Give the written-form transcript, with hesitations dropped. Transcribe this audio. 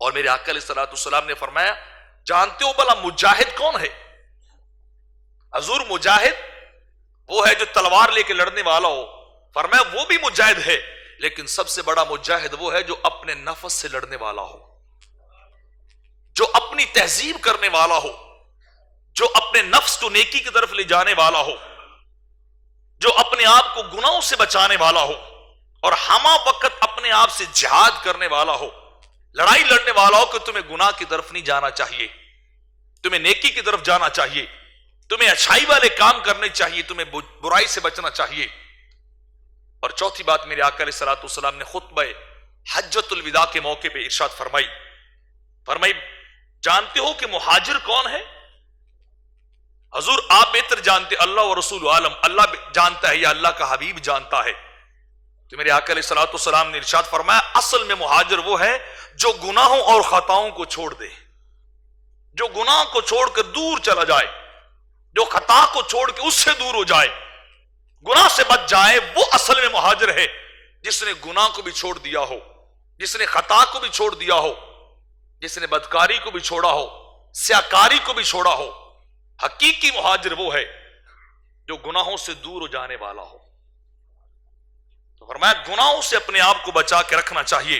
اور میرے آقا علیہ الصلوۃ والسلام نے فرمایا جانتے ہو بھلا مجاہد کون ہے؟ حضور مجاہد وہ ہے جو تلوار لے کے لڑنے والا ہو. فرمایا وہ بھی مجاہد ہے لیکن سب سے بڑا مجاہد وہ ہے جو اپنے نفس سے لڑنے والا ہو، جو اپنی تہذیب کرنے والا ہو، جو اپنے نفس کو نیکی کی طرف لے جانے والا ہو، جو اپنے آپ کو گناہوں سے بچانے والا ہو اور ہمہ وقت اپنے آپ سے جہاد کرنے والا ہو، لڑائی لڑنے والا ہو کہ تمہیں گناہ کی طرف نہیں جانا چاہیے، تمہیں نیکی کی طرف جانا چاہیے، تمہیں اچھائی والے کام کرنے چاہیے، تمہیں برائی سے بچنا چاہیے. اور چوتھی بات میرے آقا علیہ الصلوۃ والسلام نے خطبہ حجۃ الوداع کے موقع پہ ارشاد فرمائی جانتے ہو کہ مہاجر کون ہے؟ حضور آپ بہتر جانتے، اللہ و رسول عالم، اللہ جانتا ہے یا اللہ کا حبیب جانتا ہے. تو میرے آقا علیہ الصلوۃ والسلام نے ارشاد فرمایا اصل میں مہاجر وہ ہے جو گناہوں اور خطاؤں کو چھوڑ دے، جو گناہ کو چھوڑ کر دور چلا جائے، جو خطا کو چھوڑ کے اس سے دور ہو جائے، گناہ سے بچ جائے، وہ اصل میں مہاجر ہے. جس نے گناہ کو بھی چھوڑ دیا ہو، جس نے خطا کو بھی چھوڑ دیا ہو، جس نے بدکاری کو بھی چھوڑا ہو، سیاکاری کو بھی چھوڑا ہو. حقیقی مہاجر وہ ہے جو گناہوں سے دور ہو جانے والا ہو. تو فرمایا گناہوں سے اپنے آپ کو بچا کے رکھنا چاہیے.